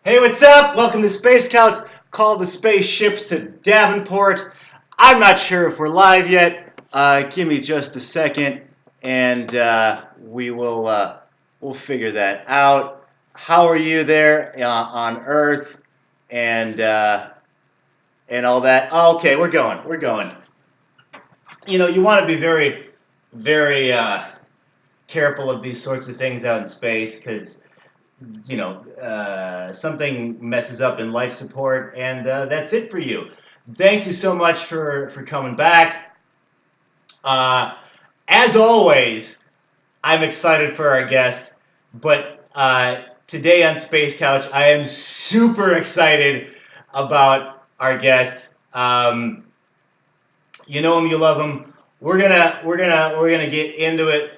Hey, what's up? Welcome to Space Scouts. Call the spaceships to Davenport. I'm not sure if we're live yet. Give me just a second, and we'll figure that out. How are you there on Earth, and all that? Oh, okay, we're going. We're going. You know, you want to be very, very careful of these sorts of things out in space because something messes up in life support, and that's it for you. Thank you so much for coming back. As always, I'm excited for our guest, but today on Space Couch, I am super excited about our guest. You know him, you love him. We're gonna get into it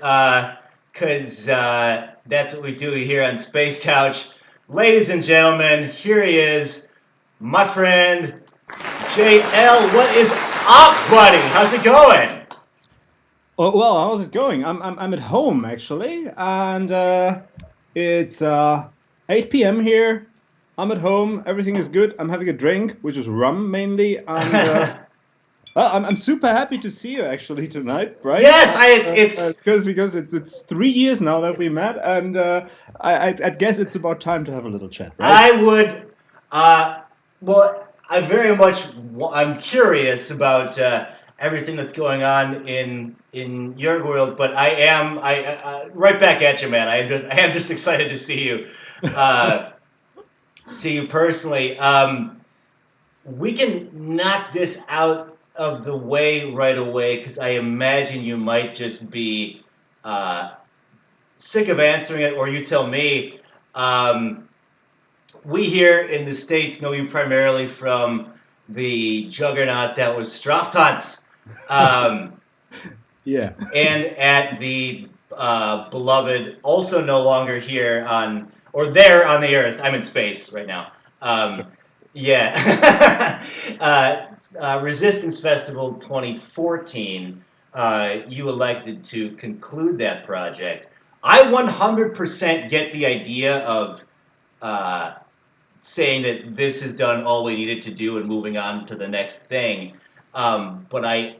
because that's what we do here on Space Couch. Ladies and gentlemen, here he is, my friend JL. What is up, buddy? How's it going? Oh, well, how's it going? I'm at home actually, and it's 8 p.m. here. I'm at home. Everything is good. I'm having a drink, which is rum mainly, and well, I'm super happy to see you actually tonight, right? Yes, it's Because it's 3 years now that we met, and I guess it's about time to have a little chat, right? I would. Well, I very much. I'm curious about everything that's going on in your world, but I right back at you, man. I am just excited to uh, see you personally. We can knock this out of the way right away because I imagine you might just be uh, sick of answering it, or you tell me. We here in the States know you primarily from the juggernaut that was Straftanz, um, Yeah. and at the beloved, also no longer here on, or there on the Earth. I'm in space right now. Sure. Yeah. Resistance Festival 2014, you elected to conclude that project. I 100% get the idea of uh, saying that this has done all we needed to do and moving on to the next thing. But I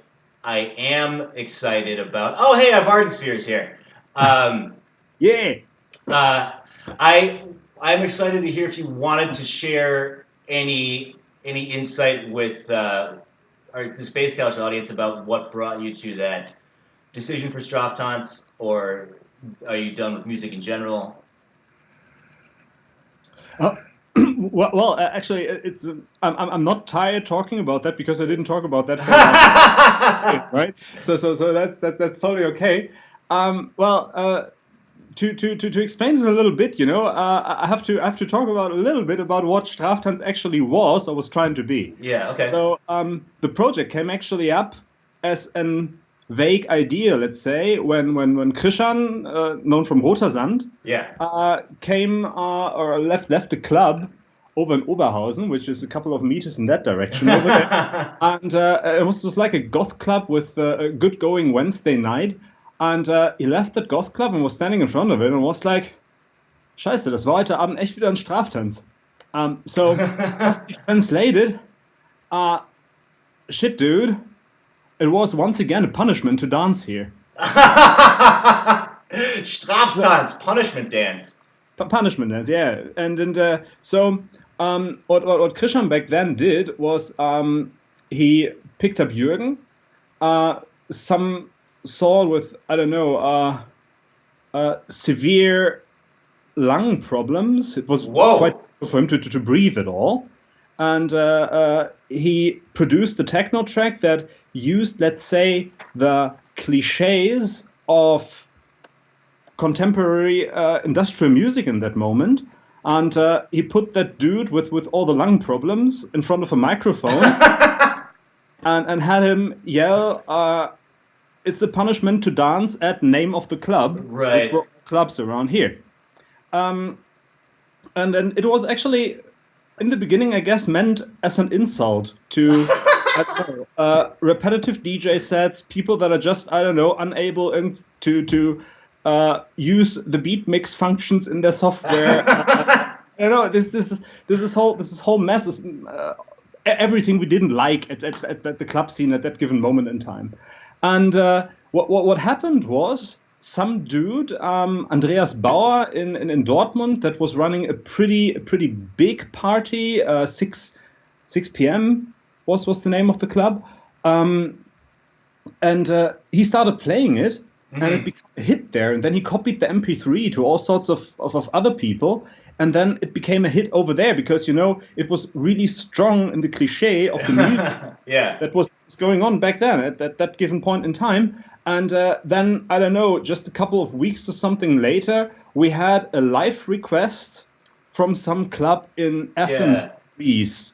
am excited about. Oh, hey, I have Arden Spheres here. Um, Yeah. uh, I I'm excited to hear if you wanted to share any insight with the Space Couch audience about what brought you to that decision for Straftanz, or are you done with music in general? Oh, well, actually, it's I'm not tired talking about that because I didn't talk about that for the last year, right? So that's totally okay. Well, to explain this a little bit, I have to talk about a little bit about what Straftanz actually was or was trying to be. Yeah. Okay. So the project came actually up as an vague idea, let's say, when Krishan, known from Roter Sand, Yeah. came or left the club over in Oberhausen, which is a couple of meters in that direction over there. And it was like a goth club with a good going Wednesday night. And he left that goth club and was standing in front of it and was like, Scheiße, das war heute Abend echt wieder ein Straftanz. So translated, uh, shit, dude, it was once again a punishment to dance here. So, Straftanz, punishment dance. punishment dance, yeah. And what Krishan back then did was he picked up Jürgen, some Saul with, I don't know, severe lung problems. It was quite Whoa. difficult for him to breathe at all. And he produced a techno track that used, let's say, the cliches of contemporary industrial music in that moment. And he put that dude with all the lung problems in front of a microphone and had him yell, it's a punishment to dance at name of the club, which Right. were clubs around here. Um, and then it was actually in the beginning, I guess, meant as an insult to I don't know, repetitive DJ sets, people that are just I don't know unable to use the beat mix functions in their software. I know this whole mess is everything we didn't like at the club scene at that given moment in time. And what happened was some dude, Andreas Bauer in Dortmund, that was running a pretty big party. 6 p.m. was the name of the club, and he started playing it. And it became a hit there. And then he copied the MP3 to all sorts of other people. And then it became a hit over there because, it was really strong in the cliche of the music that was going on back then at that given point in time. And then, I don't know, just a couple of weeks or something later, we had a live request from some club in Athens, Greece.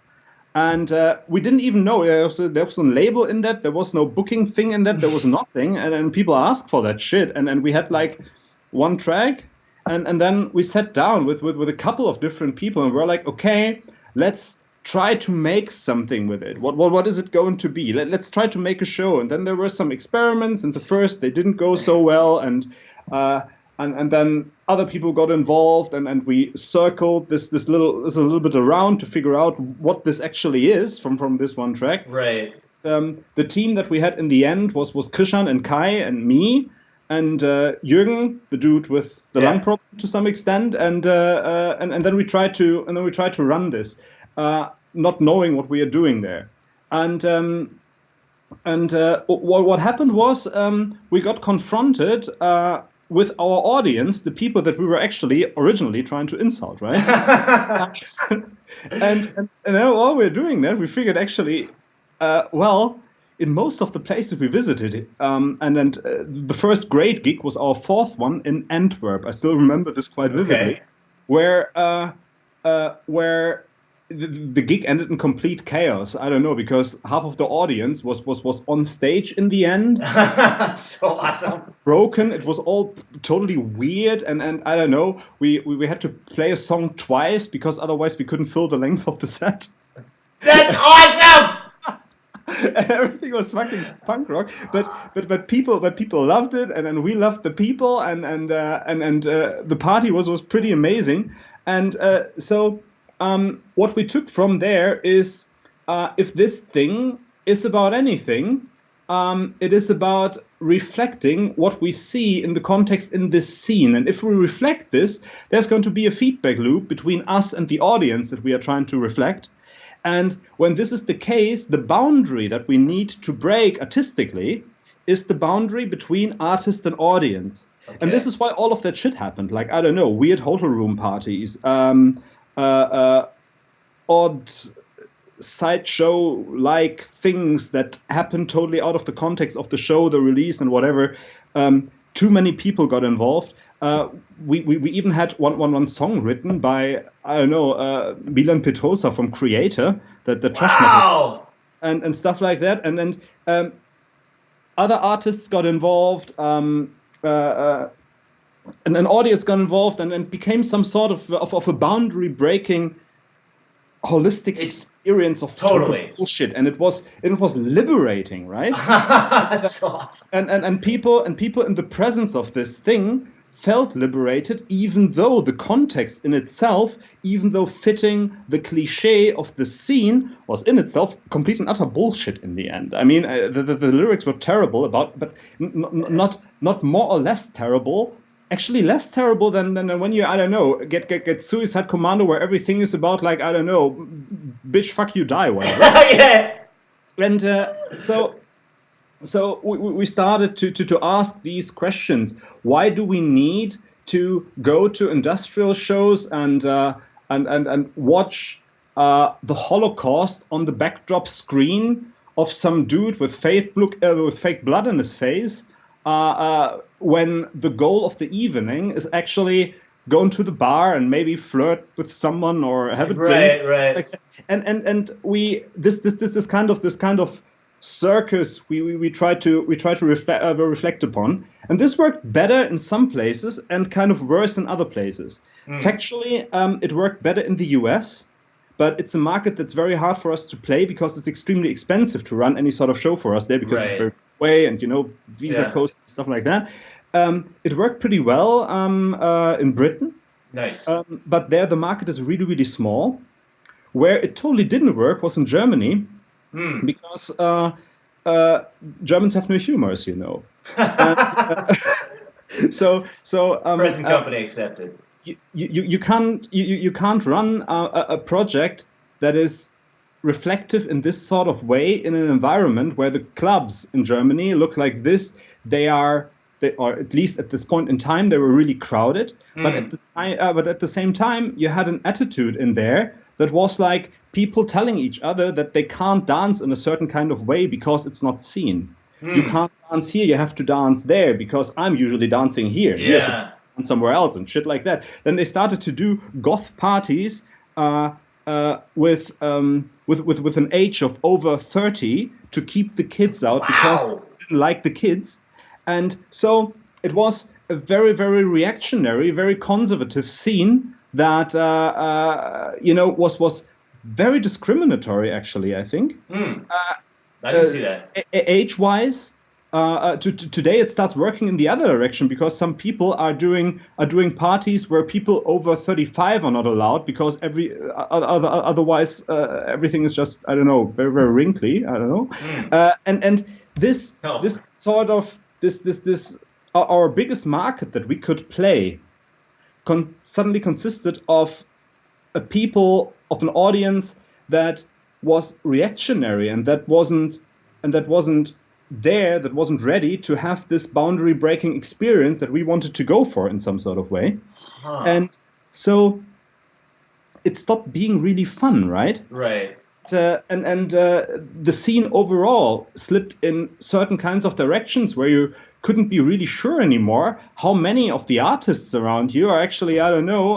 And we didn't even know there was a label in that. There was no booking thing in that. There was nothing. And then people asked for that shit. And then we had like one track. And then we sat down with a couple of different people. And we're like, okay, let's try to make something with it. What is it going to be? Let's try to make a show. And then there were some experiments. And the first, they didn't go so well. And then other people got involved, and we circled this a little bit around to figure out what this actually is from this one track. Right. The team that we had in the end was Krishan and Kai and me and Jürgen, the dude with the lung problem to some extent, and then we tried to run this, not knowing what we are doing there, and what happened was we got confronted with our audience, the people that we were actually originally trying to insult, right? and while we were doing that, we figured actually, in most of the places we visited, and the first great gig was our fourth one in Antwerp. I still remember this quite vividly, where the gig ended in complete chaos. I don't know, because half of the audience was on stage in the end. That's so awesome. Broken. It was all totally weird, and I don't know. We had to play a song twice because otherwise we couldn't fill the length of the set. That's awesome. And everything was fucking punk rock, but people loved it, and we loved the people, and the party was pretty amazing, and so. What we took from there is, if this thing is about anything, it is about reflecting what we see in the context in this scene. And if we reflect this, there's going to be a feedback loop between us and the audience that we are trying to reflect. And when this is the case, the boundary that we need to break artistically is the boundary between artist and audience. Okay. And this is why all of that shit happened. Like, I don't know, weird hotel room parties, odd sideshow-like things that happen totally out of the context of the show, the release, and whatever. Too many people got involved. We even had one song written by, I don't know, Milan Petrosa from Creator, the trash metal, and stuff like that. And then other artists got involved. And an audience got involved, and became some sort of a boundary-breaking, holistic experience of totally bullshit, and it was liberating, right? That's so awesome. And people in the presence of this thing felt liberated, even though the context in itself, even though fitting the cliche of the scene, was in itself complete and utter bullshit in the end. I mean, the lyrics were terrible but not more or less terrible. Actually, less terrible than when you, I don't know, get Suicide Commando, where everything is about, like, I don't know, bitch, fuck you, die, whatever. Yeah. And so we started to ask these questions. Why do we need to go to industrial shows and watch the Holocaust on the backdrop screen of some dude with fake blood in his face? When the goal of the evening is actually going to the bar and maybe flirt with someone or have a drink, right? And we this kind of circus we try to reflect upon, and this worked better in some places and kind of worse in other places. Factually, it worked better in the US. But it's a market that's very hard for us to play because it's extremely expensive to run any sort of show for us there, because it's very way and visa costs, stuff like that. It worked pretty well in Britain, Nice. But there the market is really, really small. Where it totally didn't work was in Germany Hmm. because uh, Germans have no humor, as you know. And so Present company accepted. you can't run a project that is reflective in this sort of way in an environment where the clubs in Germany look like this. They are they or at least at this point in time they were really crowded. Hmm. But at the same time, you had an attitude in there that was like people telling each other that they can't dance in a certain kind of way because it's not seen. You Hmm. can't dance here, you have to dance there because I'm usually dancing here and you're supposed Yeah. to dance somewhere else and shit like that. Then they started to do goth parties uh, with an age of over 30 to keep the kids out because Wow. they didn't like the kids. And so it was a very, very reactionary, very conservative scene that was very discriminatory. Actually, I think Hmm. I can uh, see that. age-wise, today it starts working in the other direction because some people are doing parties where people over 35 are not allowed because otherwise everything is just I don't know very very wrinkly I don't know Hmm. and Oh. this sort of this our biggest market that we could play suddenly consisted of a people of an audience that was reactionary and that wasn't there, that wasn't ready to have this boundary breaking experience that we wanted to go for in some sort of way. Huh. And so it stopped being really fun, right? Right. And the scene overall slipped in certain kinds of directions where you couldn't be really sure anymore how many of the artists around you are actually I don't know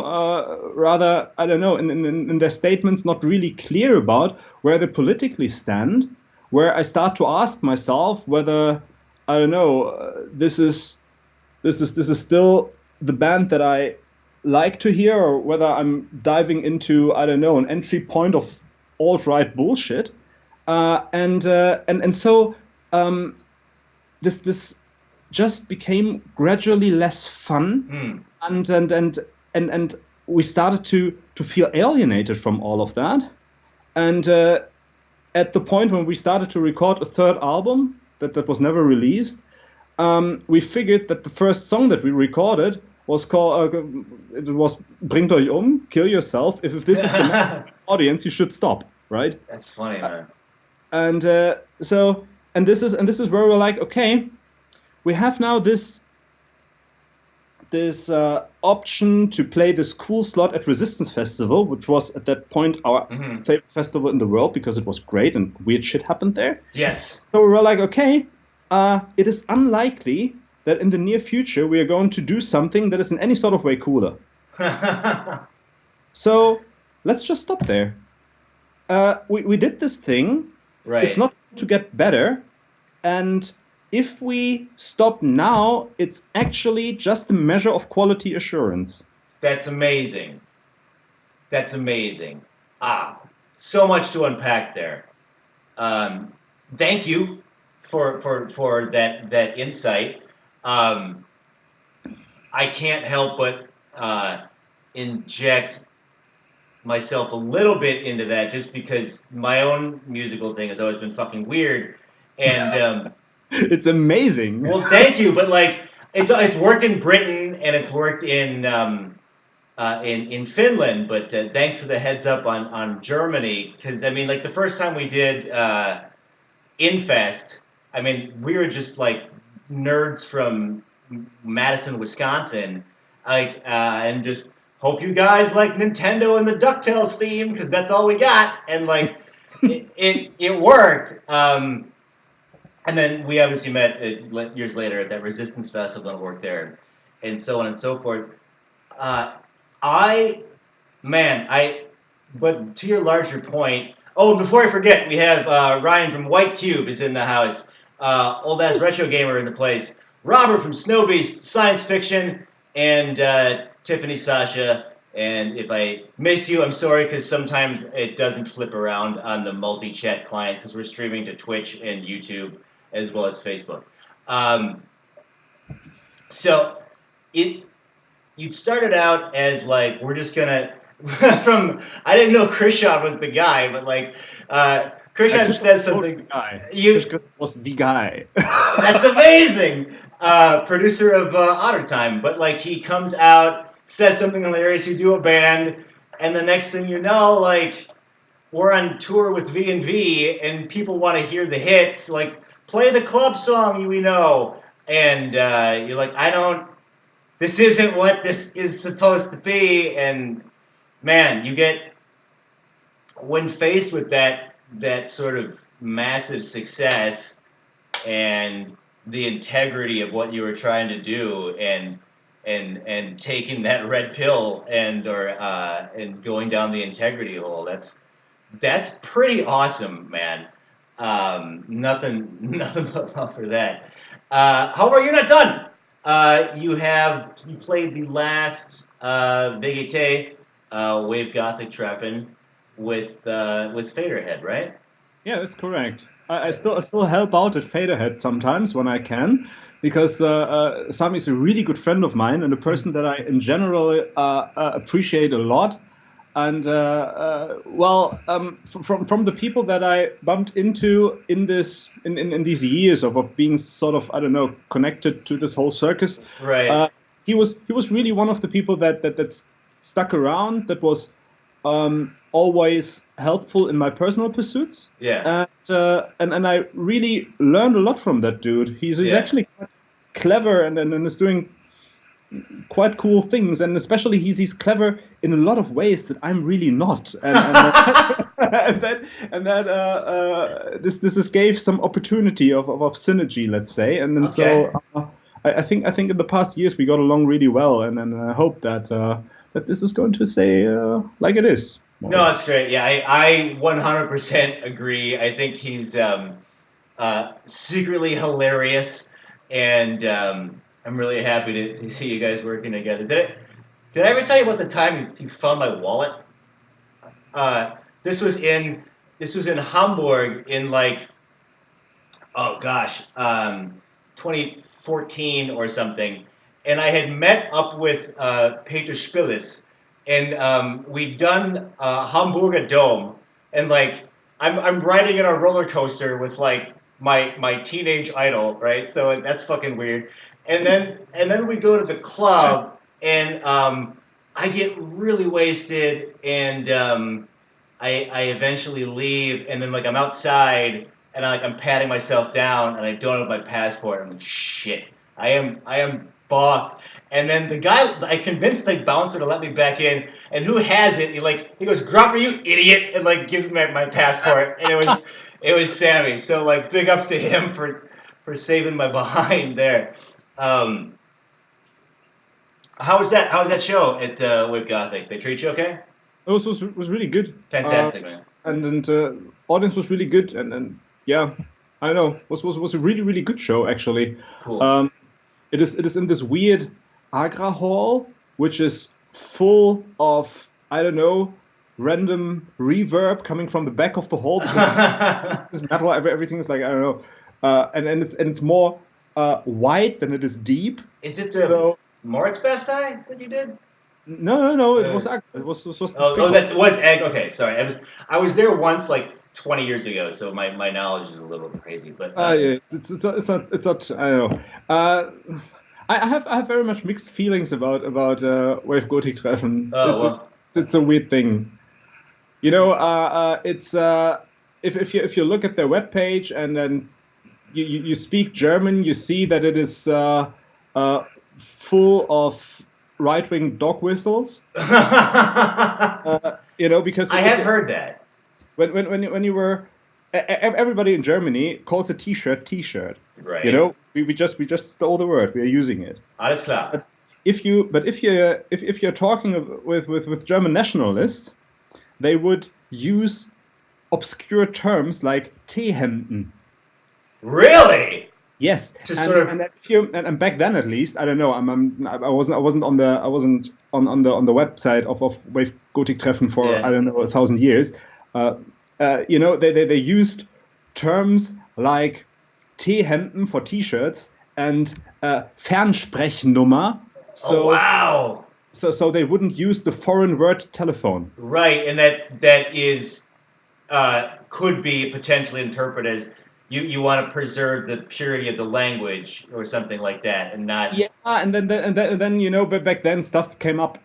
rather I don't know in their statements not really clear about where they politically stand, where I start to ask myself whether I don't know this is still the band that I like to hear, or whether I'm diving into I don't know an entry point of alt right bullshit, and so um, this just became gradually less fun, Hmm. and we started to feel alienated from all of that, and at the point when we started to record a third album that was never released, we figured that the first song that we recorded was called it was "Bringt euch kill yourself." If this is the message of the audience, you should stop, right? That's funny, man. And so and this is where we're like, okay, we have now this option to play this cool slot at Resistance Festival, which was at that point our Hmm. favorite festival in the world because it was great and weird shit happened there. Yes. So we were like, okay, it is unlikely that in the near future we are going to do something that is in any sort of way cooler. So let's just stop there. We did this thing. It's Right. not to get better. And if we stop now, it's actually just a measure of quality assurance. That's amazing. That's amazing. Ah, so much to unpack there. Um, Thank you for that insight. Um, I can't help but inject myself a little bit into that just because my own musical thing has always been fucking weird. And It's amazing. well, thank you, but like it's worked in Britain and it's worked in Finland. But thanks for the heads up on Germany because I mean, like the first time we did Infest, I mean, we were just like nerds from Madison, Wisconsin, like and just hope you guys like Nintendo and the Ducktales theme because that's all we got, and like it worked. And then we obviously met years later at that Resistance Festival and worked there, and so on and so forth. Uh, I, man, I. But to your larger point, oh, before I forget, we have Ryan from White Cube is in the house. Old ass retro gamer in the place. Robert from Snow Beast Science Fiction, and Tiffany Sasha. And if I missed you, I'm sorry because sometimes it doesn't flip around on the multi chat client because we're streaming to Twitch and YouTube as well as Facebook. Um, so it you'd started out as like we're just gonna from I didn't know Krishan was the guy, but like Krishan Krishna says was totally the something. guy. You Krishna was the guy. That's amazing. Producer of Otter Time, but like he comes out, says something hilarious. You do a band, and the next thing you know, like we're on tour with VNV, and people want to hear the hits. Like play the club song we know, and you're like, I don't. This isn't what this is supposed to be. And man, you get when faced with that sort of massive success and the integrity of what you were trying to do and taking that red pill and going down the integrity hole. That's pretty awesome, man. Nothing but love for that. However, you're not done. You played the last Vegete Wave Gothic Treffen with Faderhead, right? Yeah, that's correct. I still help out at Faderhead sometimes when I can, because Sami is a really good friend of mine and a person that I in general appreciate a lot. And from the people that I bumped into in these years of being sort of, I don't know, connected to this whole circus, Right. he was really one of the people that stuck around, that was always helpful in my personal pursuits. Yeah. And I really learned a lot from that dude. He's Yeah. actually quite clever and is doing quite cool things, and especially he's clever in a lot of ways that I'm really not, and that this gave some opportunity of synergy, let's say, and then Okay. so I think in the past years we got along really well, and I hope that this is going to stay like it is, more or No, less. it's great. Yeah, I 100% agree. I think he's secretly hilarious, and I'm really happy to see you guys working together. Did I ever tell you about the time you found my wallet? Uh, this was in this was in Hamburg in like oh gosh, 2014 or something, and I had met up with Peter Spillis, and we'd done Hamburger Dome, and like I'm riding in a roller coaster with like my teenage idol, right? So that's fucking weird, and then we go to the club, and I get really wasted, and I eventually leave, and then like I'm outside, and I'm patting myself down, and I don't have my passport. I'm like, shit, I am balked. And then the guy, I convinced the bouncer to let me back in, and who has it? He goes, Grumper, you idiot, and like gives me my passport, and it was Sammy. So like big ups to him for saving my behind there. Um, how was that show at Wave Gothic? They treat you okay? It was really good. Fantastic, man. And audience was really good, and yeah, I don't know, was a really really good show actually. Cool. Um, it is in this weird Agra hall, which is full of, I don't know, random reverb coming from the back of the hall, because it's metal. Everything is like, I don't know, and it's more wide than it is deep. Is it the So Moritz Best Eye that you did? no, it Uh, was Agra. It was this big oh, hall. that was egg. Okay, sorry. I was there once, like 20 years ago, so my knowledge is a little crazy. But Yeah, it's not. I don't know. I have very much mixed feelings about Wave Gothic Treffen. oh well. It's a weird thing. It's if you look at their webpage and then you speak German, you see that it is uh, full of right-wing dog whistles. Because I have heard that. when you were everybody in Germany calls a t-shirt t-shirt. Right. We just stole the word. We are using it. Alles klar. But if you're talking with German nationalists, they would use obscure terms like Teehemden. Really? Yes, To and sort of. and if you and back then at least, I don't know. I wasn't on the website of Wave Gothic Treffen for, Yeah. I don't know, 1,000 years. They used terms like T-Hemden for T-shirts and Fernsprechnummer. Oh So wow. so they wouldn't use the foreign word telephone. Right, and that is could be potentially interpreted as you want to preserve the purity of the language or something like that, and not Yeah, and then but back then stuff came up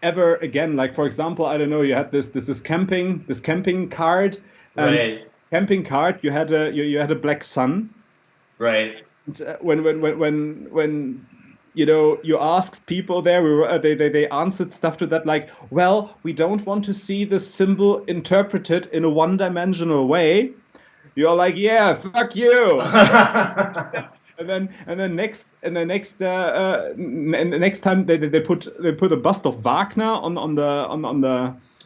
ever again. Like for example, I don't know, you had this camping card, and right, camping card you had a black sun. right. And, when you asked people there, they answered stuff to that like, well, we don't want to see the symbol interpreted in a one-dimensional way. You're like, yeah, fuck you. Next time they put a bust of Wagner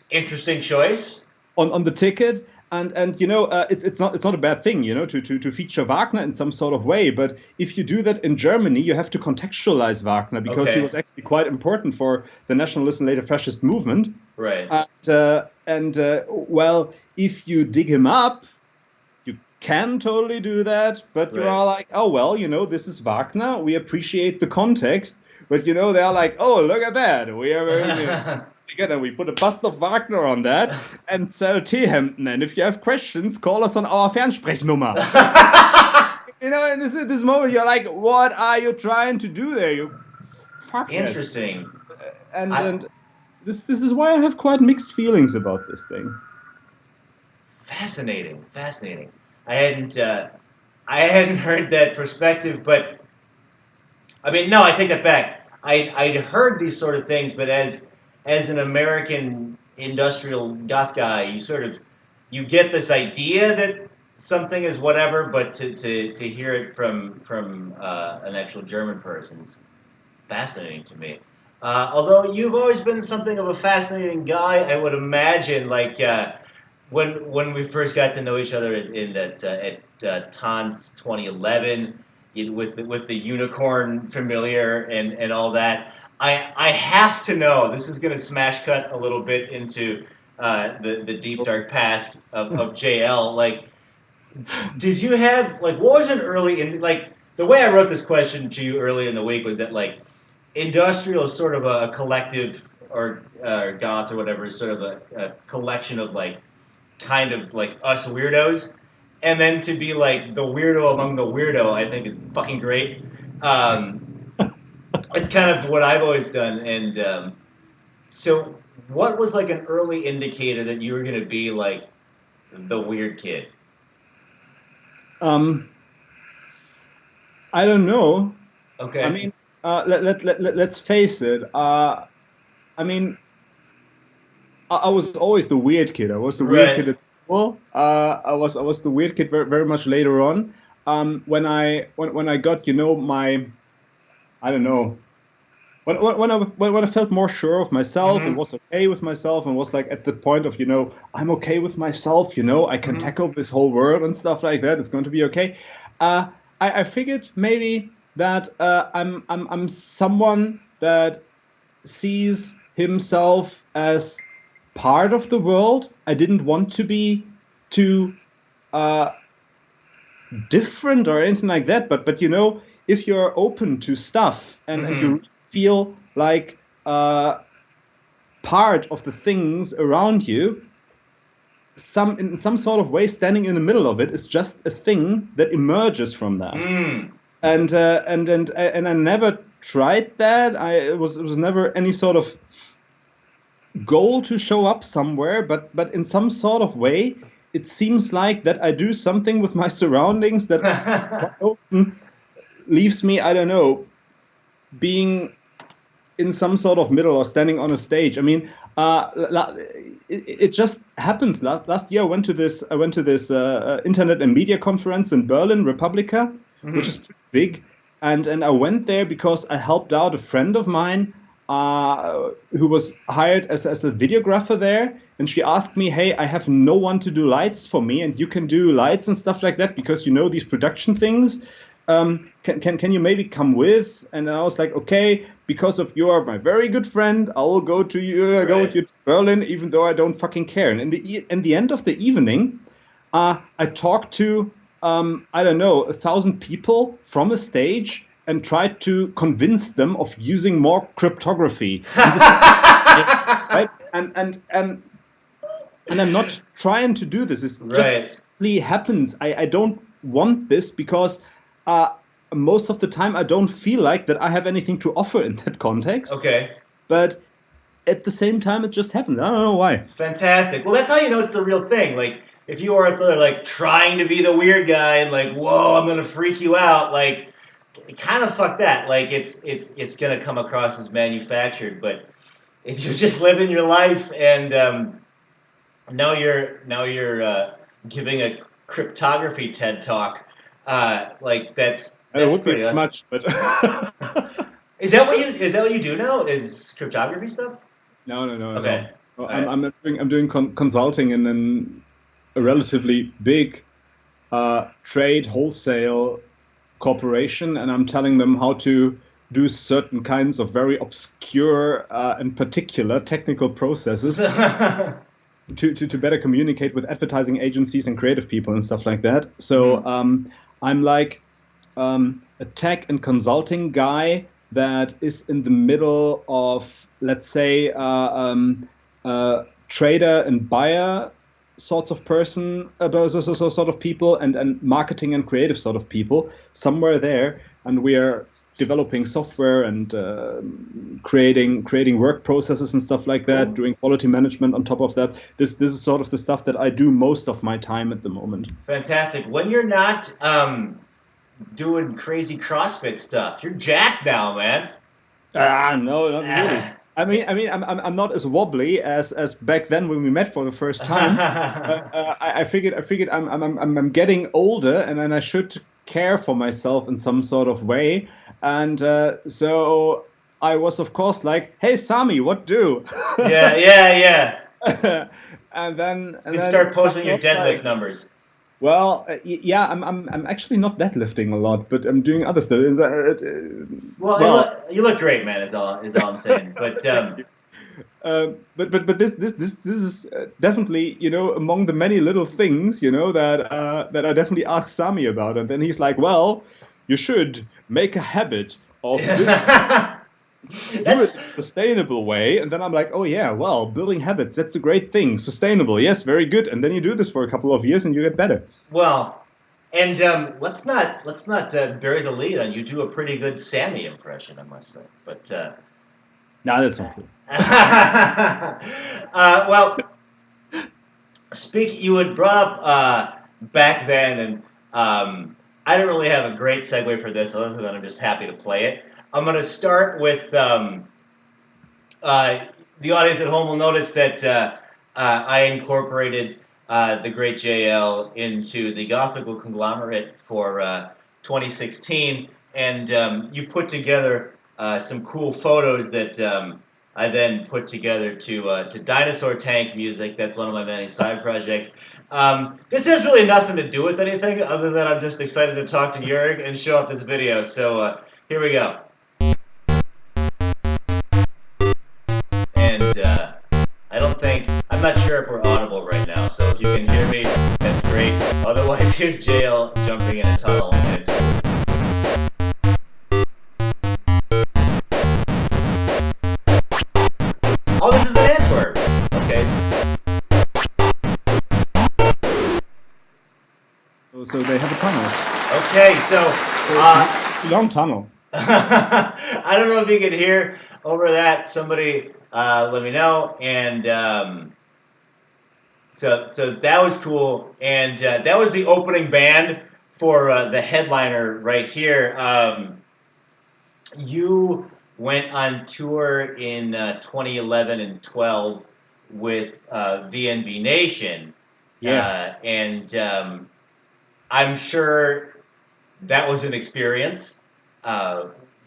Interesting choice. on the ticket, and it's not a bad thing, to feature Wagner in some sort of way. But if you do that in Germany, you have to contextualize Wagner because he Okay. was actually quite important for the nationalist and later fascist movement. Right. Well, if you dig him up, you can totally do that, but you Right. are like, oh well, this is Wagner. We appreciate the context, but they are like, oh, look at that. We are and we put a bust of Wagner on that and sell T-Hemden. And if you have questions, call us on our Fernsprechnummer. In this moment, you're like, what are you trying to do there? You fuckhead. Interesting. And this is why I have quite mixed feelings about this thing. Fascinating. Fascinating. I hadn't heard that perspective, but I mean, no, I take that back. I'd heard these sort of things, but as an American industrial goth guy, you get this idea that something is whatever, but to hear it from an actual German person is fascinating to me. Although you've always been something of a fascinating guy, I would imagine, like when we first got to know each other at Tons 2011, with the unicorn familiar and all that. I have to know. This is going to smash cut a little bit into the deep dark past of JL. Like, did you have like what was an early in like the way I wrote this question to you early in the week was that like industrial is sort of a collective or goth or whatever is sort of a collection of like kind of like us weirdos, and then to be like the weirdo among the weirdo, I think is fucking great. It's kind of what I've always done, and so what was like an early indicator that you were going to be like the weird kid? I don't know. Okay. I mean, let's face it. I mean, I was always the weird kid. I was the weird kid Right. at school. I was the weird kid very much later on. When I got my, I don't know, when I felt more sure of myself and Mm-hmm. was okay with myself and was like at the point of I'm okay with myself. I can Mm-hmm. tackle this whole world and stuff like that. It's going to be okay. Uh, I figured maybe that I'm someone that sees himself as part of the world. I didn't want to be too uh, different or anything like that. But if you're open to stuff and Mm-hmm. you feel like part of the things around you, in some sort of way, standing in the middle of it is just a thing that emerges from that. Mm. And I never tried that. It was never any sort of goal to show up somewhere, but in some sort of way, it seems like that I do something with my surroundings that quite often leaves me, I don't know, being in some sort of middle or standing on a stage. I mean, it just happens. Last year, I went to this internet and media conference in Berlin, Republica, which is Mm-hmm. pretty big, and I went there because I helped out a friend of mine who was hired as a videographer there, and she asked me, "Hey, I have no one to do lights for me, and you can do lights and stuff like that because these production things. Can you maybe come with?" And I was like, "Okay, because of you are my very good friend, I will go to you, go with Right. you to Berlin, even though I don't fucking care." And in the end of the evening, I talked to I don't know 1,000 people from a stage, and tried to convince them of using more cryptography. Right? And I'm not trying to do this. It Right. just simply happens. I don't want this because most of the time I don't feel like that I have anything to offer in that context. Okay. But at the same time, it just happens. I don't know why. Fantastic. Well, that's how you know it's the real thing. Like, if you are like trying to be the weird guy and like, whoa, I'm gonna freak you out, like, kind of fuck that. Like, it's gonna come across as manufactured. But if you're just living your life and now you're giving a cryptography TED talk, like It that's would be pretty awesome. much, but Is that what you do now? Is cryptography stuff? no. Okay. Well, All right. I'm doing consulting in a relatively big trade wholesale corporation, and I'm telling them how to do certain kinds of very obscure and particular technical processes to better communicate with advertising agencies and creative people and stuff like that. So Mhm. I'm like a tech and consulting guy that is in the middle of, let's say, trader and buyer sorts of person, sort of people, and marketing and creative sort of people, somewhere there. And we are developing software and creating work processes and stuff like that, Cool. doing quality management on top of that. This is sort of the stuff that I do most of my time at the moment. Fantastic. When you're not doing crazy CrossFit stuff, you're jacked now, man. No, not really. Ah. I'm not as wobbly as back then when we met for the first time. I figured I'm getting older, and then I should care for myself in some sort of way. And so I was, of course, like, "Hey, Sami, what do?" Yeah, yeah, yeah. And You can then start Sami posting your was like, deadlift numbers. "Well, yeah, I'm actually not deadlifting a lot, but I'm doing other stuff." Well, you Well, look great, man. Is all I'm saying. But thank you. But this is definitely, among the many little things, that I definitely asked Sami about, and then he's like, "Well, you should make a habit of this, do it that's in a sustainable way." And then I'm like, "Oh yeah, well, building habits, that's a great thing. Sustainable, yes, very good." And then you do this for a couple of years, and you get better. well, and let's not bury the lead on you. Do a pretty good Sammy impression, I must say. But No, that's not true. well, you had brought up back then, and I don't really have a great segue for this, other than I'm just happy to play it. I'm going to start with uh, the audience at home will notice that I incorporated the great JL into the Gospel Conglomerate for 2016, and you put together some cool photos that I then put together to Dinosaur Tank music. That's one of my many side projects. This has really nothing to do with anything other than I'm just excited to talk to Jurg and show up this video. So here we go. And I'm not sure if we're audible right now, so if you can hear me, that's great. Otherwise, here's JL jumping in a tunnel, and it's cool. Oh, this is in Antwerp. Okay. So they have a tunnel, Okay, so a long tunnel. I don't know if you can hear over that. Somebody let me know. And so that was cool, and that was the opening band for the headliner right here. You went on tour in 2011 and 12 with VNV Nation, Yeah. and I'm sure that was an experience. Uh,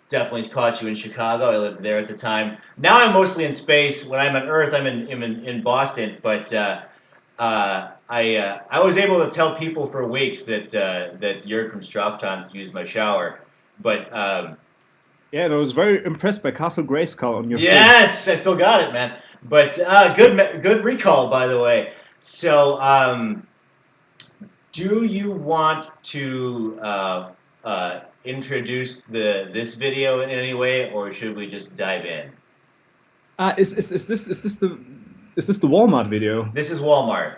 Definitely caught you in Chicago. I lived there at the time. Now I'm mostly in space. When I'm on Earth, I'm in Boston, but. I was able to tell people for weeks that Jörg from Straftanz used my shower, but Yeah, and I was very impressed by Castle Grayskull on your face. yes, I still got it, man. But good recall, by the way. So, do you want to introduce this video in any way, or should we just dive in? Is this the Walmart video? This is Walmart.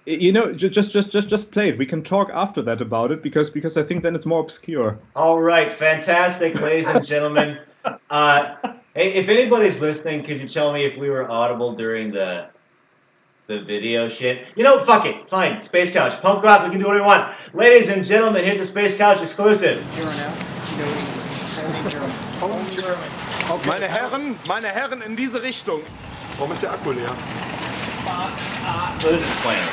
You know, just play it. We can talk after that about it because I think then it's more obscure. All right, fantastic, ladies and gentlemen. Hey, if anybody's listening, could you tell me if we were audible during the video shit? You know, fuck it, fine. Space Couch, punk rock. We can do whatever we want. Ladies and gentlemen, here's a Space Couch exclusive. Meine Herren, in diese Richtung. Warum ist der Akku leer? So this is playing.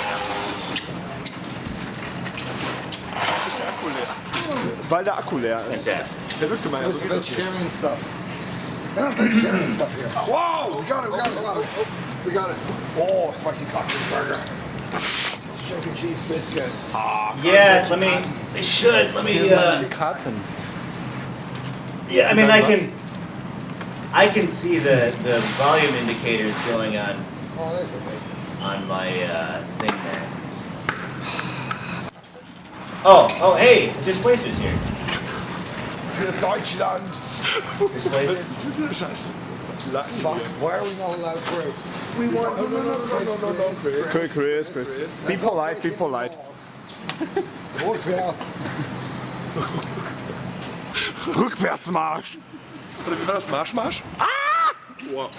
Warum ist der Akku leer? Weil der Akku leer ist. Fantastic. Der wird gemeint. There's vegetarian stuff. There's vegetarian stuff here. Wow! We got it. We got it. Oh, spicy cocktail burger. Sugar cheese biscuit. Yeah, let me. Cartons. Yeah, I mean, I can see the volume indicators going on Oh, there's a big. on my thing there. Oh, hey, Displacer's here. Für Deutschland. Displacer. Fuck, why are we not allowed through? We want. No. Chris. Be polite. Rückwärts. Rückwärtsmarsch! Oder wie war das? Marsch? Ah! Wow.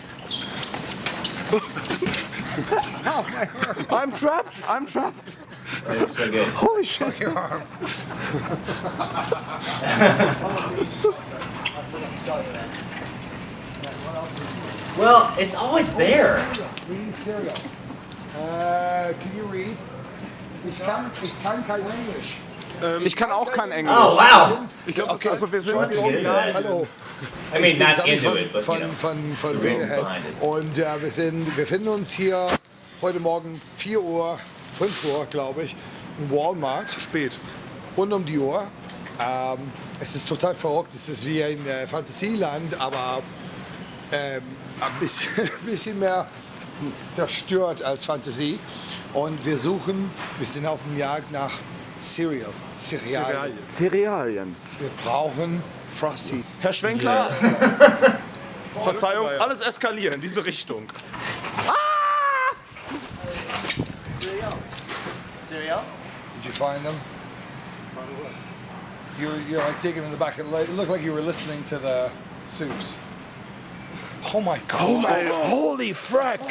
I'm trapped. It's so good. Holy shit. Your arm. Well, it's always there. We need cereal. Can you read? Ich kann kein Englisch. Ich kann auch kein Englisch. Oh, wow. Ich glaube, okay, also wir sind Sure. Yeah. Hallo. I mean, not Sammy into it, but, you know, von the rules VNV. behind it. Und wir befinden uns hier heute Morgen 4 Uhr, 5 Uhr, glaube ich, im Walmart. Spät. Rund um die Uhr. Es ist total verrückt. Es ist wie ein Fantasieland, aber ein bisschen mehr zerstört als Fantasie. Und wir sind auf dem Jagd nach Cerealien. Cerealien. Wir brauchen Frosty. Herr Schwenkler, Verzeihung, alles eskalieren in diese Richtung. Cereal? Did you find them? You're like digging in the back. It looked like you were listening to the soups. Oh my God! Holy frack!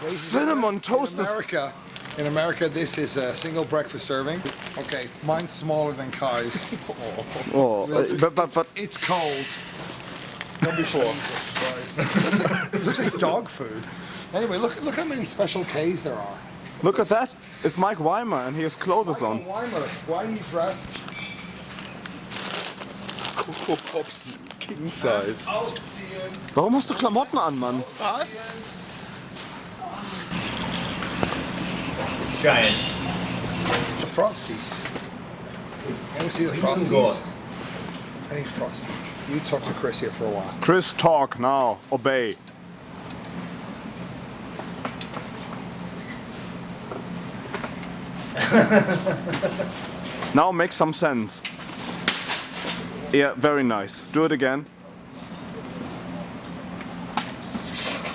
Cinnamon toast is... In America, this is a single breakfast serving. Okay, mine's smaller than Kai's. Oh, but It's cold. don't be sure. It looks like dog food. Anyway, look how many special K's there are. Look at that. It's Mike Weimer and he has clothes on. Weimer, why are you dressed? Coco Pops King Size. Ausziehen. Warum hast du Klamotten an, Mann? Was? It's giant. The Frosties. Let me see the Frosties. Frosties. I need Frosties. You talk to Chris here for a while. Chris, talk now. Obey. Now make some sense. Yeah, very nice. Do it again.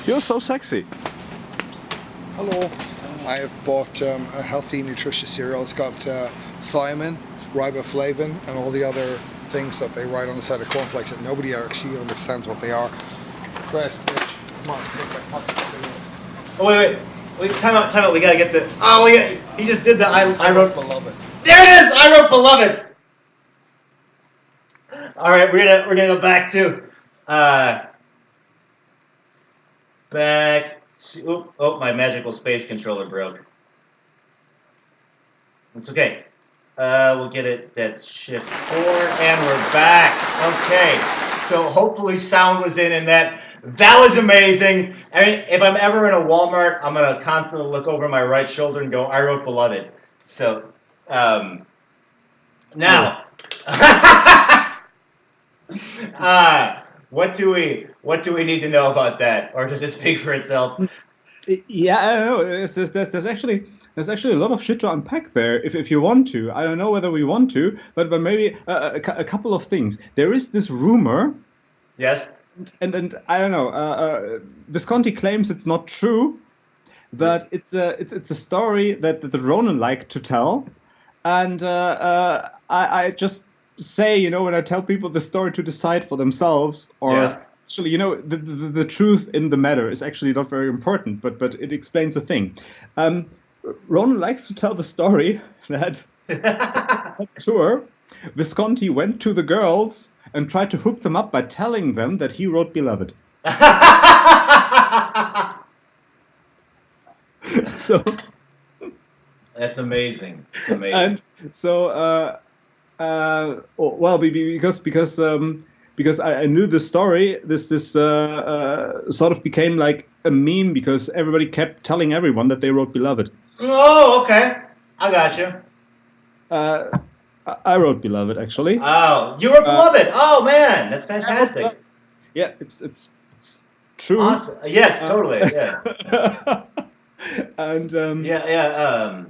You're so sexy. Hello. I have bought a healthy, nutritious cereal. It's got thiamine, riboflavin, and all the other things that they write on the side of cornflakes that nobody actually understands what they are. Chris, bitch, come on, take that fucking cereal. Oh, wait, time out. We gotta get the. Oh, he just did the. I wrote. Beloved. There it is. I wrote beloved. All right, we're gonna go back to. Back to. Oh, my magical space controller broke. It's okay. We'll get it. That's shift 4, and we're back. Okay. So hopefully sound was in that. That was amazing. I mean, if I'm ever in a Walmart, I'm gonna constantly look over my right shoulder and go, "I wrote beloved." So, now, what do we need to know about that, or does it speak for itself? Yeah, I don't know. There's actually a lot of shit to unpack there. If you want to, I don't know whether we want to, but maybe a couple of things. There is this rumor, Yes. and I don't know. Visconti claims it's not true, but it's a story that the Ronin like to tell, and I just say, when I tell people the story to decide for themselves, or Yeah. actually, the truth in the matter is actually not very important, but it explains a thing. Um, Ronan likes to tell the story that on tour, Visconti went to the girls and tried to hook them up by telling them that he wrote Beloved. So, That's amazing. It's amazing. and so, well, because I knew the story, this sort of became like a meme because everybody kept telling everyone that they wrote Beloved. Oh, okay. I got you. Uh, I wrote Beloved actually. Oh, you were Uh, beloved. Oh man, that's I wrote fantastic. Beloved. Yeah, it's true. Awesome. Yes, Uh, totally. Yeah. and Yeah, yeah.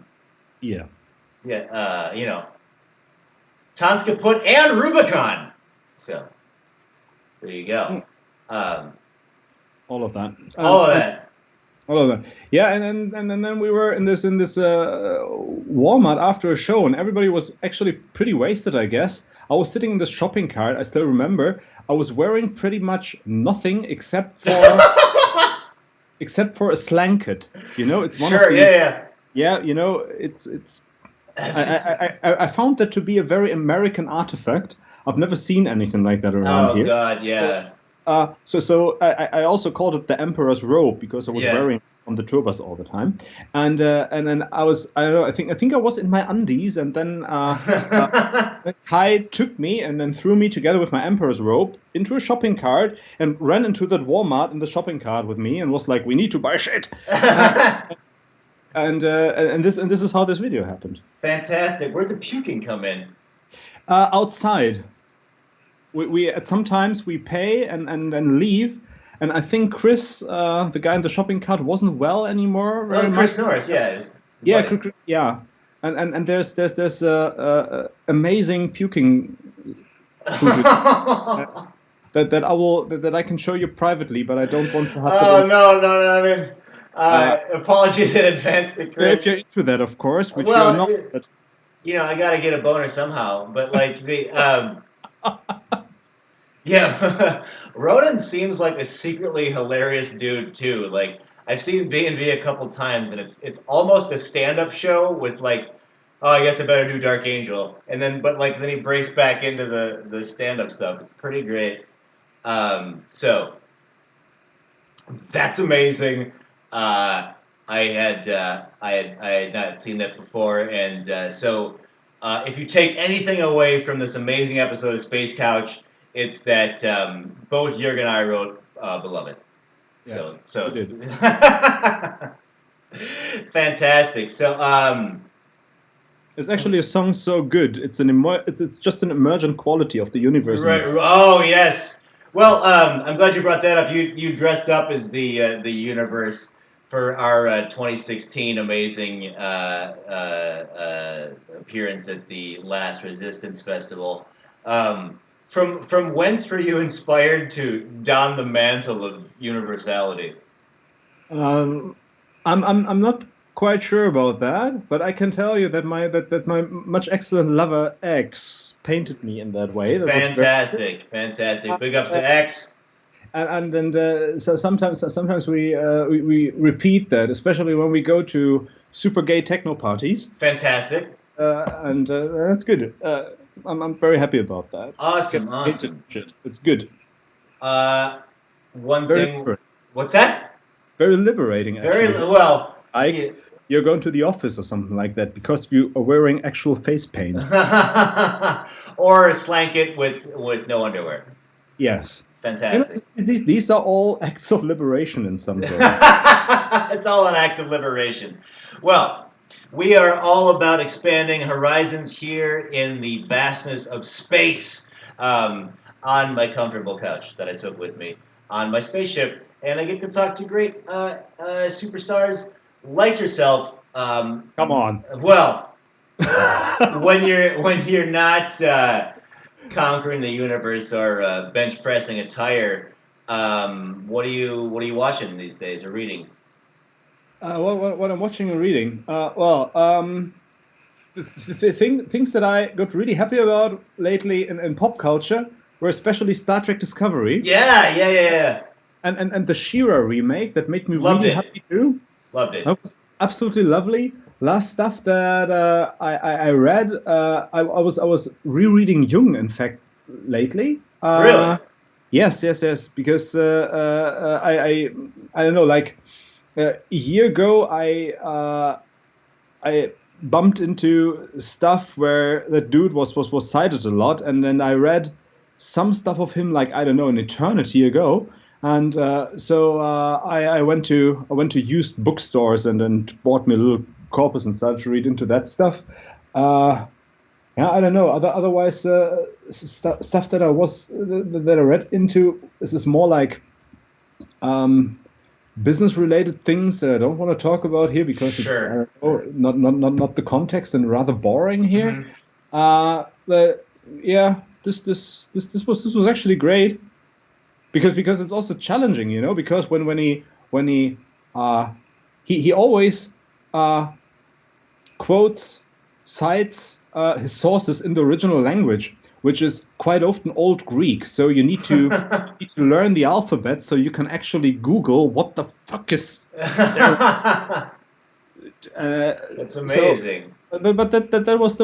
yeah, Yeah. Tons Kaput and Rubicon. So there you go. mm, Um, all of that. all of that. All of that. Yeah, and then we were in this Walmart after a show, and everybody was actually pretty wasted, I guess. I was sitting in this shopping cart. I still remember. I was wearing pretty much nothing except for a slanket. It's one of Sure. the Yeah. yeah. It's Yeah. I found that to be a very American artifact. I've never seen anything like that around Oh here. God. Yeah. So I also called it the Emperor's robe because I was Yeah. wearing it on the tour bus all the time, and then I don't know, I think I was in my undies, and then Kai took me and then threw me together with my Emperor's robe into a shopping cart and ran into that Walmart in the shopping cart with me and was like, "We need to buy shit," uh, and this is how this video happened. Fantastic. Where'd the puking come in? Outside. We sometimes we pay and then leave, and I think Chris, the guy in the shopping cart, wasn't well anymore Oh, very much. Chris Norris. Yeah. His Yeah, buddy. yeah, and there's amazing puking footage that I can show you privately, but I don't want to have Oh that. no, no, no! I mean, Uh, apologies in advance to so if Chris. you're into that, of course, which you're Well, not. But I got to get a boner somehow. But like yeah, Ronan seems like a secretly hilarious dude too. Like I've seen VNV a couple times, and it's almost a stand-up show with like, oh, I guess I better do Dark Angel, and then he breaks back into the stand-up stuff. It's pretty great. So that's amazing. I had not seen that before, and so if you take anything away from this amazing episode of Space Couch, it's that both Jurgen and I wrote "Beloved." yeah, So we did. fantastic. So It's actually a song so good. It's just an emergent quality of the universe in right. itself. Oh yes. Well, I'm glad you brought that up. You dressed up as the universe for our 2016 amazing appearance at the last Resistance Festival. From whence were you inspired to don the mantle of universality? Um, I'm not quite sure about that, but I can tell you that my much excellent lover X painted me in that way. That was very Fantastic, fantastic. Big ups uh, to X. so sometimes we repeat that, especially when we go to super gay techno parties, Fantastic. and that's good. I'm very happy about that. Get Awesome, painted awesome. shit. It's good. Uh, one Very thing. liber- What's that? very liberating Very actually. well. Like you're going to the office or something like that because you are wearing actual face paint. Or slank it with no underwear. Yes. Fantastic. These are all acts of liberation in some sort. It's all an act of liberation. Well, we are all about expanding horizons here in the vastness of space on my comfortable couch that I took with me on my spaceship. and I get to talk to great superstars like yourself. Come on. Well, when you're not conquering the universe or bench pressing a tire, what are you watching these days or reading? What I'm watching and reading. Things that I got really happy about lately in pop culture were especially Star Trek Discovery. Yeah. And the She-Ra remake that made me Loved really it. happy too. Loved it. That was absolutely lovely. Last stuff that I read, I was rereading Jung, in fact, lately. Really? Yes, because I don't know, like a year ago, I bumped into stuff where that dude was cited a lot, and then I read some stuff of him, like, I don't know, an eternity ago. And I went to used bookstores and then bought me a little corpus and started to read into that stuff. Yeah, I don't know. Otherwise, stuff that I read into is more like business related things that I don't want to talk about here because Sure. it's not the context and rather boring here. Mm-hmm. But yeah, this was actually great. Because it's also challenging, because when he always quotes, cites his sources in the original language, which is quite often Old Greek. So you need to learn the alphabet so you can actually Google what the fuck is. That's amazing. But that was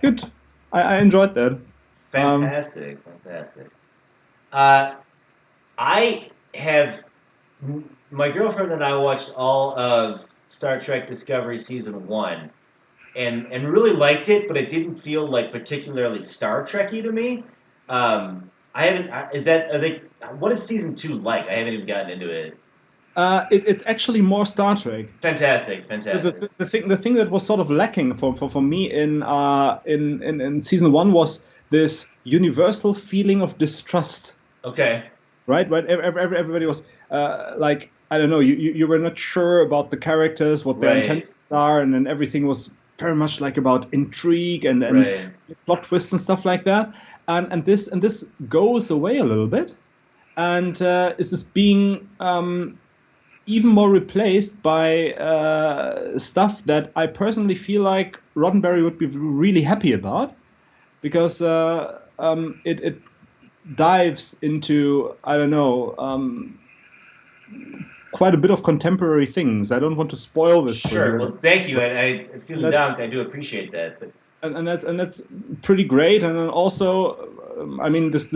good. I enjoyed that. Fantastic. I have my girlfriend and I watched all of Star Trek Discovery season 1 and really liked it, but it didn't feel like particularly Star Trekky to me. I haven't. What is season 2 like? I haven't even gotten into it. It's actually more Star Trek. Fantastic. The thing that was sort of lacking for me in season 1 was this universal feeling of distrust. Okay. Right. Everybody was like, I don't know. You were not sure about the characters, what their intentions are, and then everything was very much like about intrigue and plot twists and stuff like that. And this goes away a little bit, and is this being even more replaced by stuff that I personally feel like Roddenberry would be really happy about, because it dives into, I don't know, quite a bit of contemporary things. I don't want to spoil this. Sure. Well, thank you. I feel down. I do appreciate that. But. And that's pretty great. And then also, I mean, this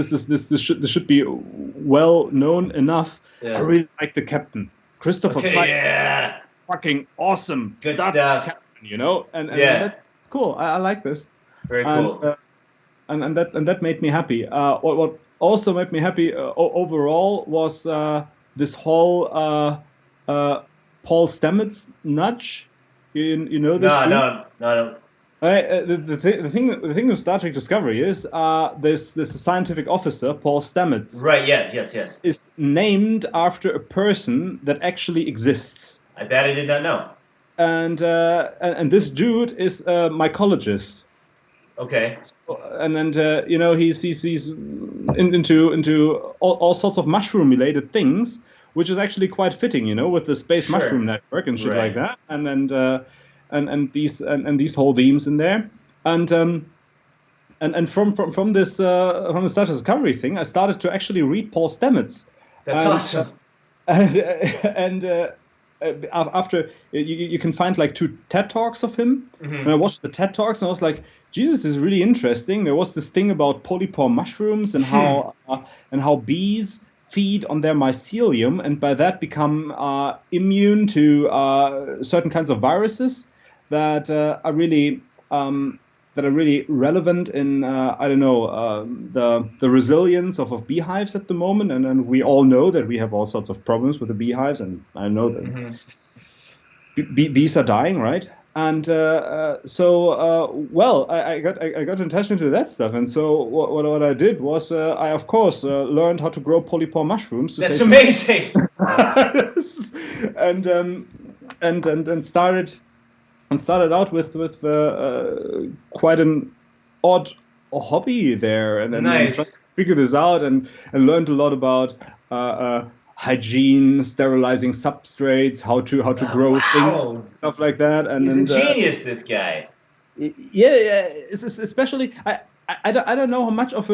should be well known enough. Yeah. I really like the captain, Christopher Pike. Yeah. Fucking awesome. Good stuff. Captain, and that's cool. I like this. Very cool. And that made me happy. What also made me happy overall was this whole Paul Stamets nudge. You know this? No. The thing with Star Trek Discovery is this scientific officer, Paul Stamets. Right. Yes. Is named after a person that actually exists. That I did not know. And this dude is a mycologist. Okay. And he's into all sorts of mushroom related things, which is actually quite fitting, with the Space Mushroom Network and shit like that, and these whole themes in there, and from this from the Star Trek Discovery thing, I started to actually read Paul Stamets. That's awesome. After you can find like 2 TED Talks of him, and I watched the TED Talks and I was like, Jesus, this is really interesting. There was this thing about polypore mushrooms and how bees feed on their mycelium and by that become immune to certain kinds of viruses that are really relevant in the resilience of beehives at the moment. And we all know that we have all sorts of problems with the beehives, and I know that bees are dying, right? And well, I got in touch into that stuff, and so what I did was I of course learned how to grow polypore mushrooms to That's save amazing. and started out with quite an odd hobby there, and tried to Nice. figure this out, and learned a lot about hygiene, sterilizing substrates, how to grow things, Wow. stuff like that, He's a genius, this guy. yeah, especially I don't know how much of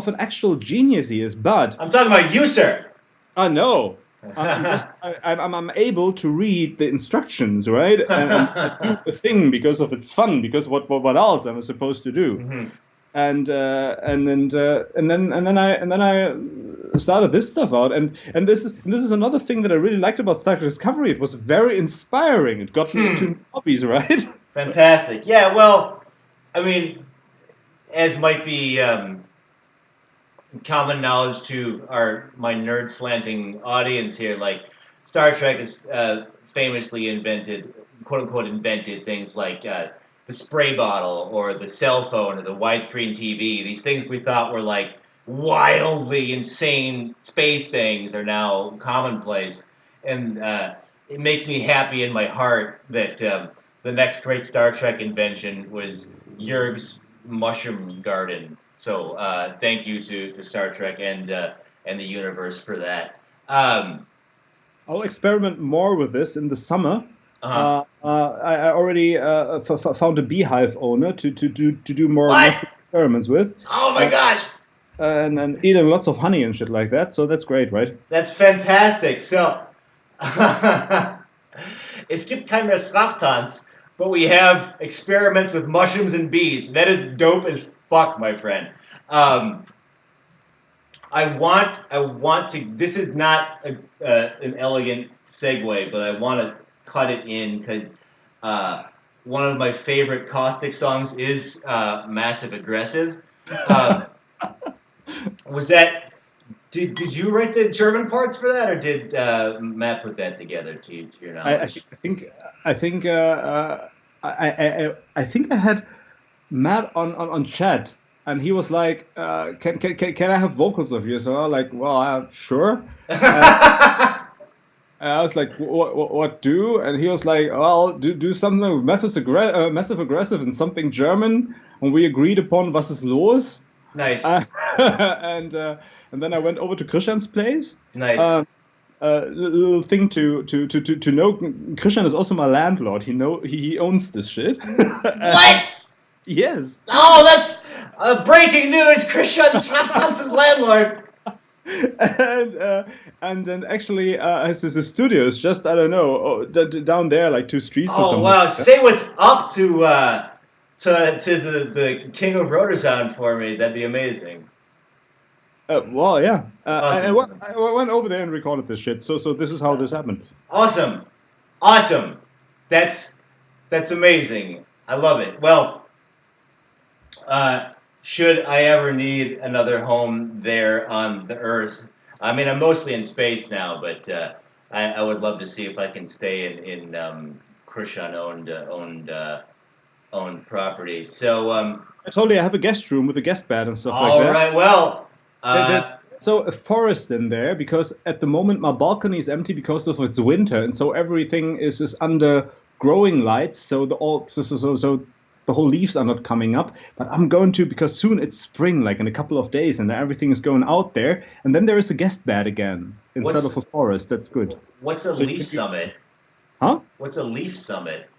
an actual genius he is, but I'm talking about you, sir. I know. I'm able to read the instructions, right? And I do the thing because of it's fun, because what else am I supposed to do? Mhm. And then I started this stuff out, and this is another thing that I really liked about Star Trek Discovery. It was very inspiring. It got me into hobbies, right? Fantastic. Yeah, well, I mean, as might be common knowledge to my nerd slanting audience here, like Star Trek has famously invented, quote unquote, invented things like the spray bottle or the cell phone or the widescreen TV. These things we thought were like wildly insane space things are now commonplace, and it makes me happy in my heart that the next great Star Trek invention was Jurg's mushroom garden. So thank you to Star Trek and the universe for that. I'll experiment more with this in the summer. Uh-huh. I already found a beehive owner to do more What? mushroom experiments with, Oh my uh, gosh, and eating lots of honey and shit like that. So that's great, right? that's fantastic. So es gibt keine Straftanz, but we have experiments with mushrooms and bees. That is dope as fuck, my friend. Um, I want to. This is not an elegant segue, but I want to cut it in because one of my favorite caustic songs is "Massive Aggressive." Um, was that? Did you write the German parts for that, or did Matt put that together to your I, I knowledge? think I think I think I think I had Matt on chat, and he was like, can I have vocals of you? So I'm like, well, sure. And I was like, what do? And he was like, well, do something with massive aggressive and something German. And we agreed upon was ist los. Nice, Uh, and uh, and then I went over to Christian's place. nice. Um, little thing to know, Christian is also my landlord. He owns this shit. And What? yes. Oh, that's breaking news! Christian Straftanz's landlord. And then actually his studio is just, I don't know, down there like 2 streets or Oh something. wow! Say what's up to the king of Rotosound for me. That'd be amazing. Well, yeah. Awesome, I went over there and recorded this shit. So this is how this happened. awesome, awesome. That's that's amazing. I love it. Well, should I ever need another home there on the Earth, I mean, I'm mostly in space now, but I would love to see if I can stay in Krishan owned property. So, I told you I have a guest room with a guest bed and stuff like all that. right. Well, There's so a forest in there because at the moment my balcony is empty because of it's winter, and so everything is under growing lights. So so the whole leaves are not coming up. But I'm going to, because soon it's spring, like in a couple of days, and everything is going out there. And then there is a guest bed again instead what's of a forest. That's good. what's a So leaf summit? huh? What's a leaf summit?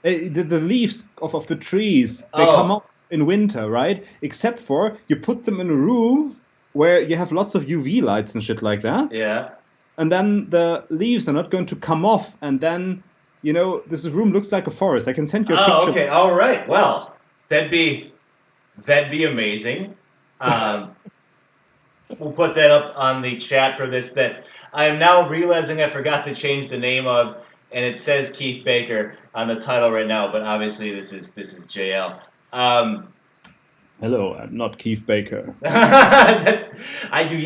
The leaves of the trees, they come Oh, up in winter, right? Except for you put them in a room where you have lots of UV lights and shit like that, yeah. and then the leaves are not going to come off, and then this room looks like a forest. I can send you a Oh, picture. okay. All right. Well, that'd be that'd be amazing. Um, we'll put that up on the chat for this. That I am now realizing I forgot to change the name of, and it says Keith Baker on the title right now, but obviously this is JL. Um, Hello, I'm not Keith Baker. You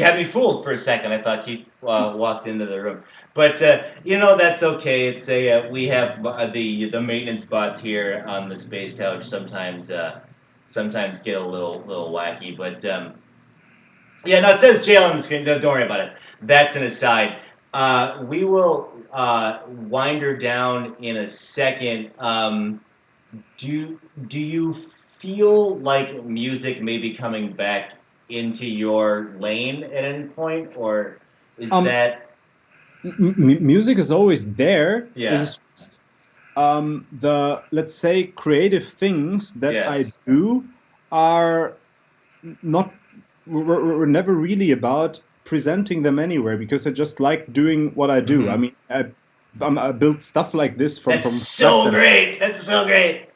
had me fooled for a second. I thought Keith walked into the room, but that's okay. It's we have the maintenance bots here on the Space Couch sometimes get a little wacky, but yeah, no, it says jail on the screen. Don't worry about it. That's an aside. We will wind her down in a second. Do you feel like music may be coming back into your lane at any point, or is Um, that Music is always there. It yeah? is just, the, let's say, creative things that I Yes. do are not, we're never really about presenting them anywhere because I just like doing what I do. I Mm-hmm. mean, I build stuff like this That's from scratch, so great. That's so great.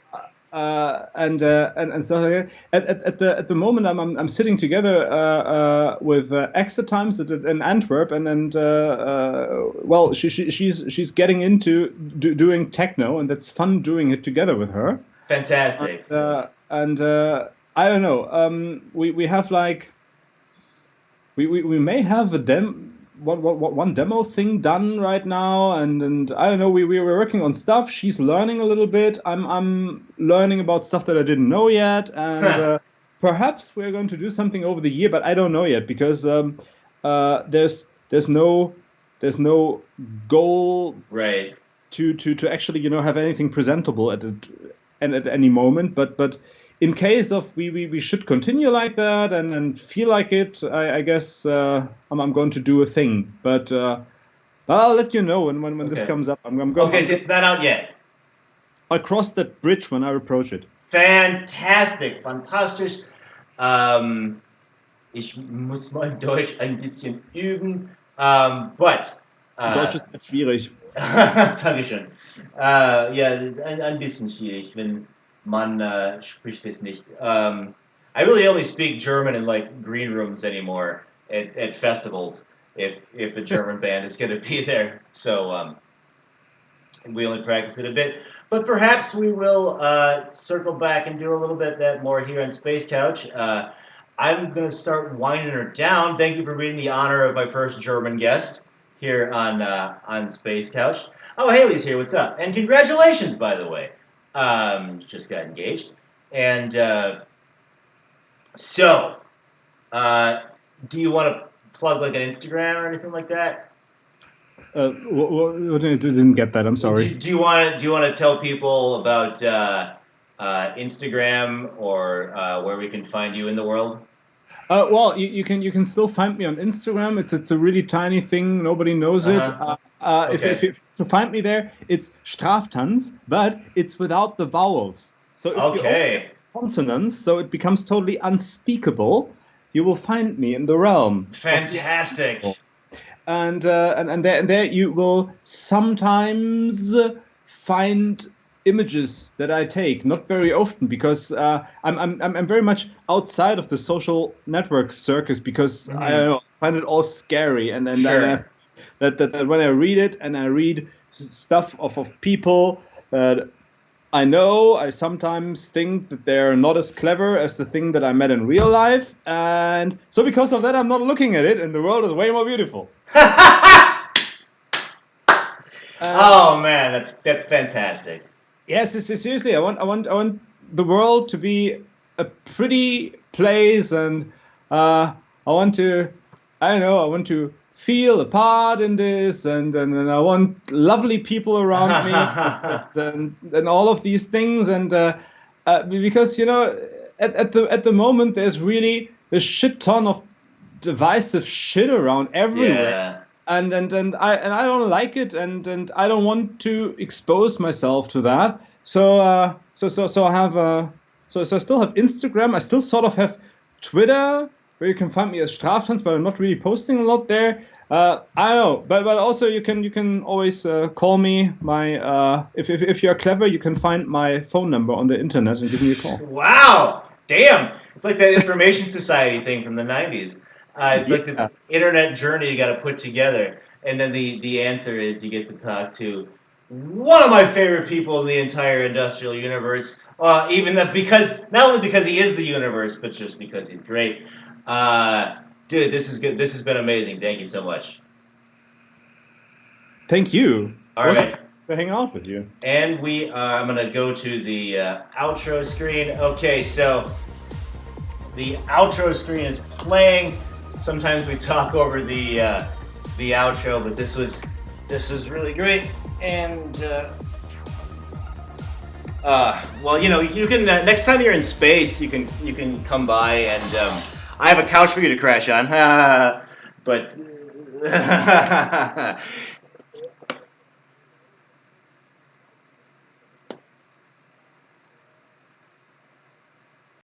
and stuff like that. At the moment, I'm sitting together with Extra Times in Antwerp, well, she's getting into doing techno, and that's fun doing it together with her. Fantastic. And I don't know. We have like we may have one demo thing done right now, and I don't know. We're working on stuff. She's learning a little bit. I'm learning about stuff that I didn't know yet, and perhaps we're going to do something over the year, but I don't know yet because there's no goal Right. to actually have anything presentable at any moment, but in case of we should continue like that and feel like it, I guess I'm going to do a thing, but I'll let you know when this Okay. comes up. Okay, so it's not out yet. I'll cross that bridge when I approach it. Fantastic, fantastisch. Ich muss mein Deutsch ein bisschen üben. But Deutsch ist nicht schwierig. Dankeschön. Ja, ein bisschen schwierig, wenn man spricht es nicht. I really only speak German in like green rooms anymore at festivals if a German band is going to be there. So we only practice it a bit. But perhaps we will circle back and do a little bit that more here on Space Couch. I'm going to start winding her down. Thank you for being the honor of my first German guest here on Space Couch. Oh, Haley's here. What's up? And congratulations, by the way. Just got engaged. And so, do you want to plug like an Instagram or anything like that? What, I didn't get that. I'm sorry. Do you want to tell people about Instagram or where we can find you in the world? Well, you can still find me on Instagram. It's a really tiny thing. Nobody knows it. Okay. If to find me there, it's Straftanz, but it's without the vowels. So if you Okay. consonants, so it becomes totally unspeakable. You will find me in the realm. Fantastic. And there you will sometimes find images that I take, not very often because I'm very much outside of the social network circus because I don't know, find it all scary and then Sure. that when I read it and I read stuff of people that I know, I sometimes think that they're not as clever as the thing that I met in real life, and so because of that, I'm not looking at it, and the world is way more beautiful. Oh man, that's fantastic. Yes, seriously, I want the world to be a pretty place, and I want to, I don't know, I want to feel a part in this, and I want lovely people around me, and all of these things, and because at the moment there's really a shit ton of divisive shit around everywhere. Yeah. And I don't like it, and I don't want to expose myself to that. So I have so I still have Instagram. I still sort of have Twitter, where you can find me as Straftanz, but I'm not really posting a lot there. I don't know, but also you can always call me. My if you're clever, you can find my phone number on the internet and give me a call. Wow. Damn. It's like that information society thing from the 90s. It's like this internet journey you got to put together, and then the answer is you get to talk to one of my favorite people in the entire industrial universe. Even that because not only because he is the universe, but just because he's great. Dude, this is good. This has been amazing. Thank you so much. Thank you. All right. To hang out with you. And I'm going to go to the outro screen. Okay, so the outro screen is playing. Sometimes we talk over the outro, but this was really great. And well, you can next time you're in space, you can come by, and I have a couch for you to crash on. But